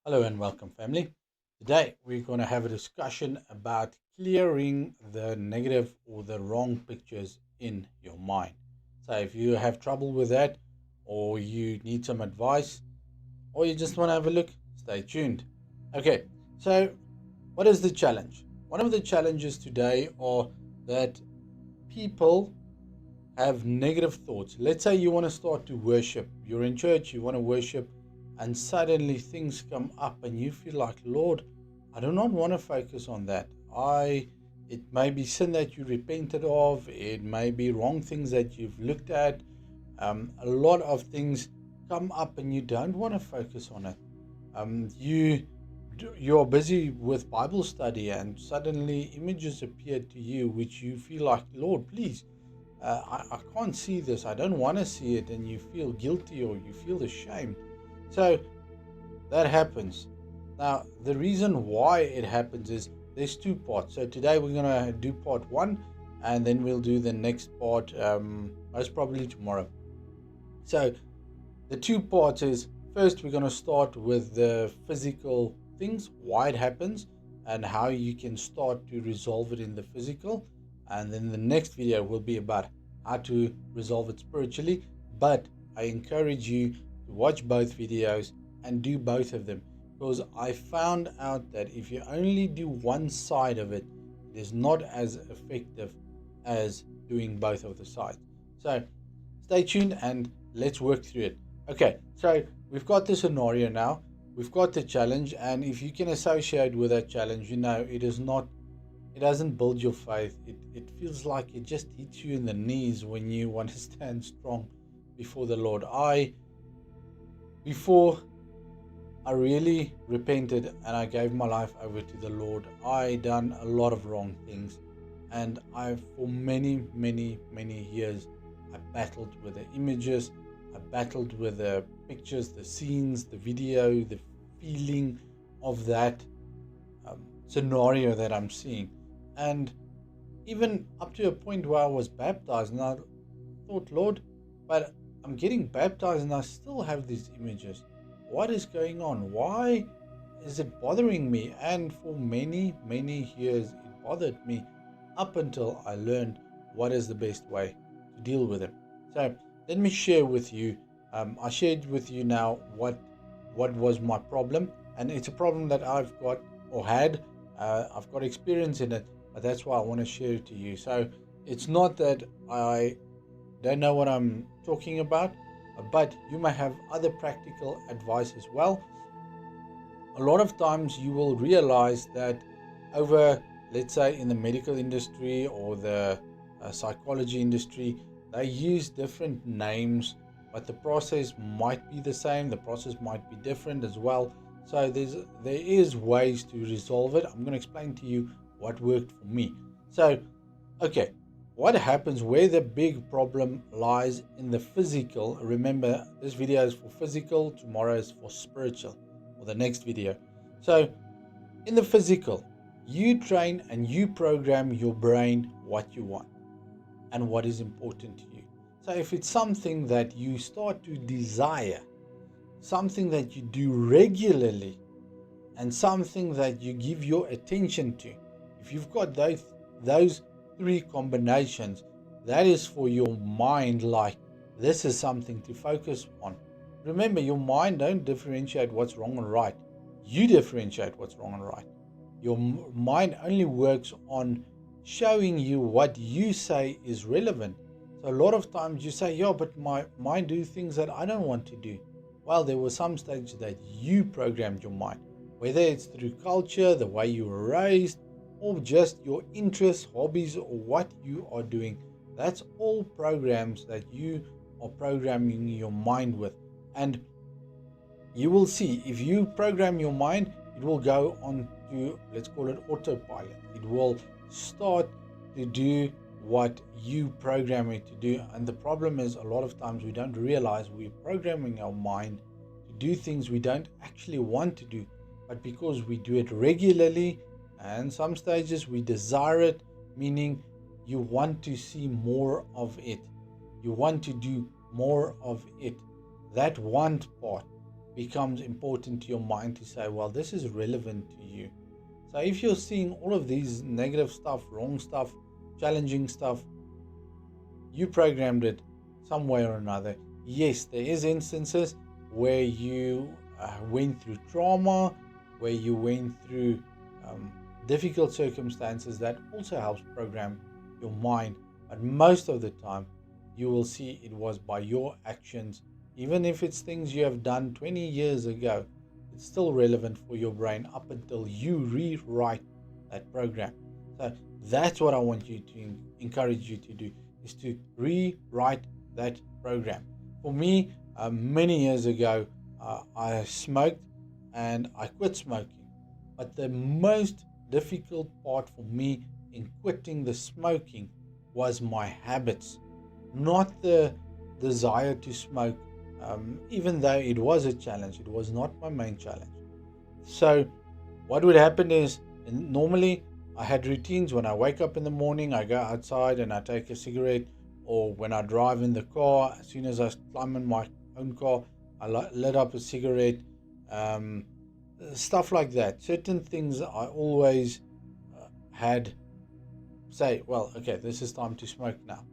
Hello and welcome, family. Today we're going to have a discussion about clearing the negative or the wrong pictures in your mind. So, if you have trouble with that, or you need some advice, or you just want to have a look, stay tuned. Okay, so what is the challenge? One of the challenges today are that people have negative thoughts. Let's say you want to start to worship. You're in church, you want to worship, and suddenly things come up and you feel like, Lord, I do not want to focus on that. It may be sin that you repented of, it may be wrong things that you've looked at. A lot of things come up and you don't want to focus on it. You're busy with Bible study and suddenly images appear to you which you feel like, Lord, please, I can't see this, I don't want to see it, and you feel guilty or you feel ashamed. So that happens. Now, the reason why it happens is there's two parts. So today we're going to do part one, and then we'll do the next part most probably tomorrow. So the two parts is first we're going to start with the physical things, why it happens, and how you can start to resolve it in the physical. And then the next video will be about how to resolve it spiritually. But I encourage you to watch both videos and do both of them, because I found out that if you only do one side of it, it is not as effective as doing both of the sides. So stay tuned and let's work through it. Okay, so we've got the scenario now, we've got the challenge, and if you can associate with that challenge, it doesn't build your faith. It feels like it just hits you in the knees when you want to stand strong before the Lord. Before I really repented and I gave my life over to the Lord, I done a lot of wrong things, and for many, many, many years, I battled with the images, I battled with the pictures, the scenes, the video, the feeling of that scenario that I'm seeing, and even up to a point where I was baptized, and I thought, Lord, but I'm getting baptized and I still have these images. What is going on? Why is it bothering me? And for many, many years, it bothered me up until I learned what is the best way to deal with it. So let me share with you. I shared with you now what was my problem, and it's a problem that I've got or had. I've got experience in it, but that's why I want to share it to you. So it's not that I don't know what I'm talking about, but you may have other practical advice as well. A lot of times you will realize that over, let's say, in the medical industry or the psychology industry, they use different names, but the process might be the same, the process might be different as well. So there is ways to resolve it. I'm going to explain to you what worked for me. So okay, what happens where the big problem lies in the physical? Remember, this video is for physical, tomorrow is for spiritual, or the next video. So, in the physical, you train and you program your brain what you want and what is important to you. So, if it's something that you start to desire, something that you do regularly, and something that you give your attention to, if you've got those three combinations, that is for your mind, like this is something to focus on. Remember, your mind don't differentiate what's wrong and right. You differentiate what's wrong and right. Your mind only works on showing you what you say is relevant. So a lot of times you say, yeah, but my mind do things that I don't want to do. Well, there was some stage that you programmed your mind, whether it's through culture, the way you were raised, or just your interests, hobbies, or what you are doing. That's all programs that you are programming your mind with. And you will see, if you program your mind, it will go on to, let's call it autopilot. It will start to do what you program it to do. And the problem is, a lot of times we don't realize we're programming our mind to do things we don't actually want to do, but because we do it regularly, and some stages we desire it, meaning you want to see more of it, you want to do more of it, that want part. becomes important to your mind to say, well, this is relevant to you. So if you're seeing all of these negative stuff, wrong stuff, challenging stuff, you programmed it some way or another. Yes, there is instances where you went through trauma, where you went through difficult circumstances. That also helps program your mind. But most of the time, you will see it was by your actions. Even if it's things you have done 20 years ago, it's still relevant for your brain up until you rewrite that program. So that's what I want you to encourage you to do, is to rewrite that program. For me, many years ago, I smoked and I quit smoking. But the most difficult part for me in quitting the smoking was my habits, not the desire to smoke. Even though it was a challenge, it was not my main challenge. So what would happen is, normally I had routines. When I wake up in the morning, I go outside and I take a cigarette, or when I drive in the car, as soon as I climb in my own car, I lit up a cigarette, um, stuff like that. Certain things I always had say, well, okay, this is time to smoke now.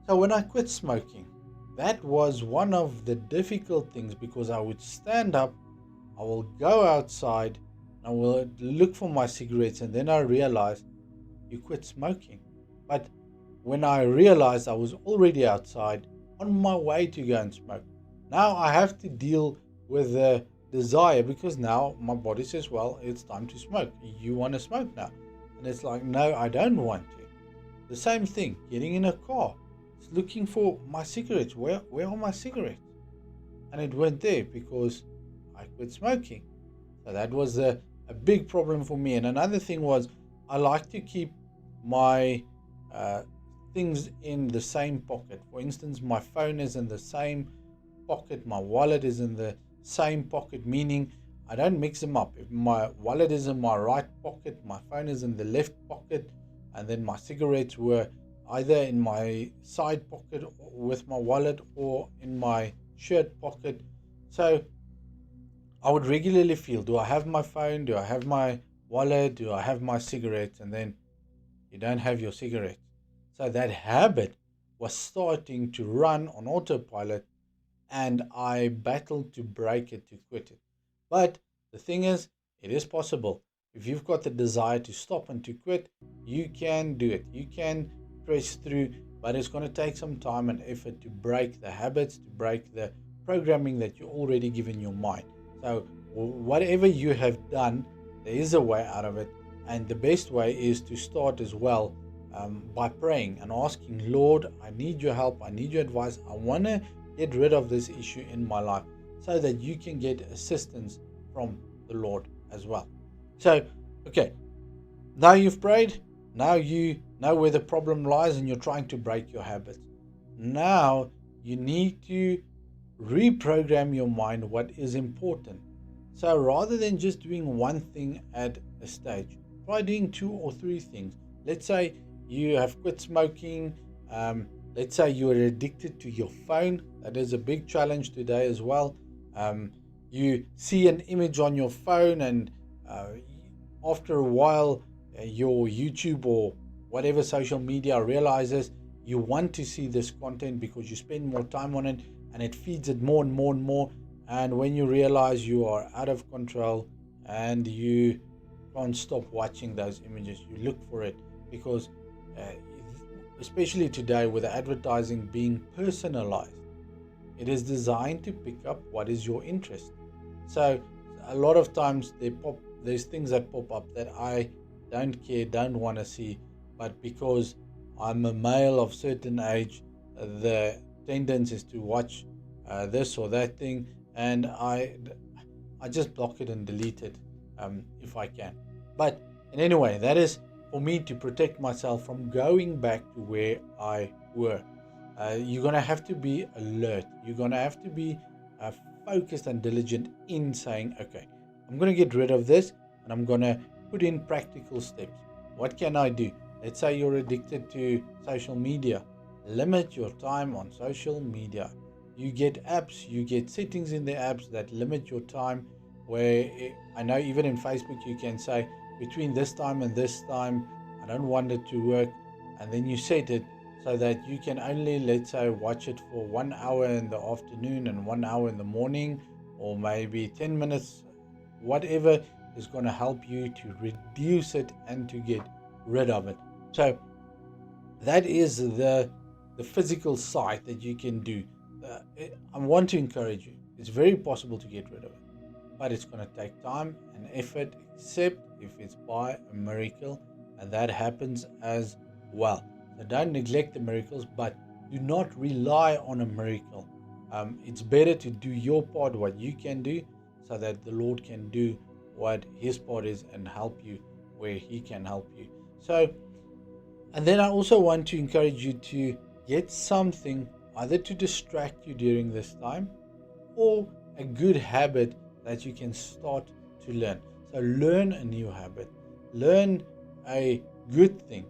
So when I quit smoking, that was one of the difficult things, because I would stand up, I will go outside, I will look for my cigarettes, and then I realized you quit smoking. But when I realized I was already outside on my way to go and smoke, now I have to deal with the desire, because now my body says, well, it's time to smoke. You want to smoke now? And it's like, no, I don't want to. The same thing, getting in a car, it's looking for my cigarettes. Where are my cigarettes? And it went there because I quit smoking. So that was a big problem for me. And another thing was, I like to keep my things in the same pocket. For instance, my phone is in the same pocket, my wallet is in the same pocket, meaning I don't mix them up. If my wallet is in my right pocket, my phone is in the left pocket, and then my cigarettes were either in my side pocket with my wallet or in my shirt pocket. So I would regularly feel, do I have my phone? Do I have my wallet? Do I have my cigarettes? And then you don't have your cigarettes. So that habit was starting to run on autopilot, and I battled to break it, to quit it. But the thing is, it is possible. If you've got the desire to stop and to quit, you can do it. You can press through, but it's going to take some time and effort to break the habits, to break the programming that you already give in your mind. So whatever you have done, there is a way out of it. And the best way is to start as well by praying and asking, Lord, I need your help. I need your advice. I want to get rid of this issue in my life, so that you can get assistance from the Lord as well. So, okay, now you've prayed. Now you know where the problem lies and you're trying to break your habits. Now you need to reprogram your mind what is important. So rather than just doing one thing at a stage, try doing 2 or 3 things. Let's say you have quit smoking. Let's say you are addicted to your phone. That is a big challenge today as well. You see an image on your phone, and after a while, your YouTube or whatever social media realizes you want to see this content because you spend more time on it, and it feeds it more and more and more. And when you realize you are out of control and you can't stop watching those images, you look for it, because especially today with the advertising being personalized, it is designed to pick up what is your interest. So a lot of times there's things that pop up that I don't care, don't want to see, but because I'm a male of certain age, the tendency is to watch this or that thing, and I just block it and delete it if I can. But in any way, that is for me to protect myself from going back to where I were. You're going to have to be alert. You're going to have to be focused and diligent in saying, okay, I'm going to get rid of this, and I'm going to put in practical steps. What can I do? Let's say you're addicted to social media. Limit your time on social media. you get apps, you get settings in the apps that limit your time. Where I know even in Facebook you can say between this time and this time, I don't want it to work, and then you set it so that you can only, let's say, watch it for 1 hour in the afternoon and 1 hour in the morning, or maybe 10 minutes, whatever is going to help you to reduce it and to get rid of it. So that is the physical side that you can do. I want to encourage you. It's very possible to get rid of it, but it's going to take time and effort, except if it's by a miracle, and that happens as well. So don't neglect the miracles, but do not rely on a miracle. It's better to do your part, what you can do, so that the Lord can do what His part is and help you where He can help you. So, and then I also want to encourage you to get something either to distract you during this time, or a good habit that you can start to learn. So learn a new habit, learn a good thing,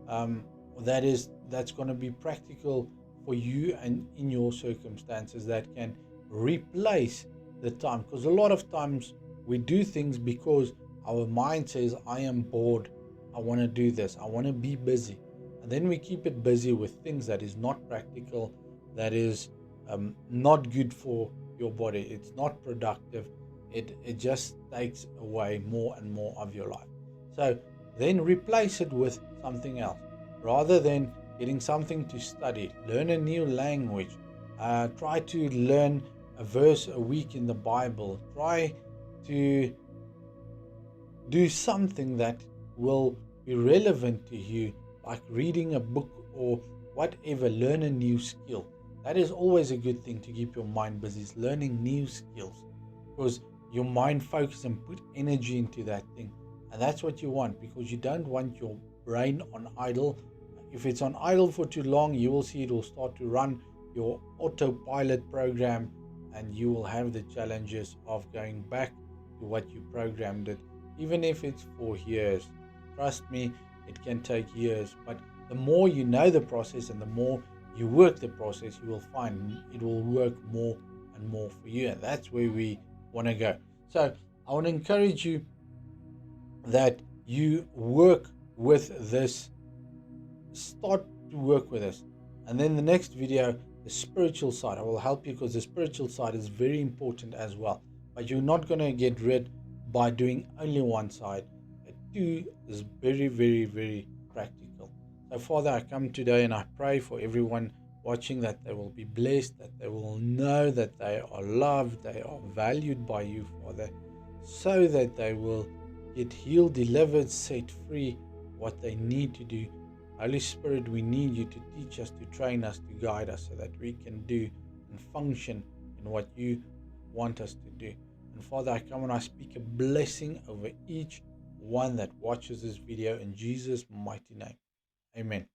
um, that's going to be practical for you and in your circumstances, that can replace the time. Because a lot of times we do things because our mind says, I am bored, I want to do this, I want to be busy, and then we keep it busy with things that is not practical, that is not good for your body. It's not productive. It just takes away more and more of your life. So then replace it with something else. Rather than getting something to study, learn a new language, try to learn a verse a week in the Bible, try to do something that will be relevant to you, like reading a book or whatever. Learn a new skill. That is always a good thing to keep your mind busy, is learning new skills, because your mind focuses and put energy into that thing. And that's what you want, because you don't want your brain on idle. If it's on idle for too long, you will see it will start to run your autopilot program, and you will have the challenges of going back to what you programmed it, even if it's for years. Trust me, it can take years, but the more you know the process and the more you work the process, you will find it will work more and more for you, and that's where we want to go. So I want to encourage you that you work with this, start to work with this. And then the next video, the spiritual side, I will help you, because the spiritual side is very important as well. But you're not going to get rid by doing only one side. Two is very, very, very practical. So Father, I come today and I pray for everyone watching, that they will be blessed, that they will know that they are loved, they are valued by you, Father, so that they will get healed, delivered, set free, what they need to do. Holy Spirit, we need you to teach us, to train us, to guide us, so that we can do and function in what you want us to do. And Father, I come and I speak a blessing over each one that watches this video in Jesus' mighty name. Amen.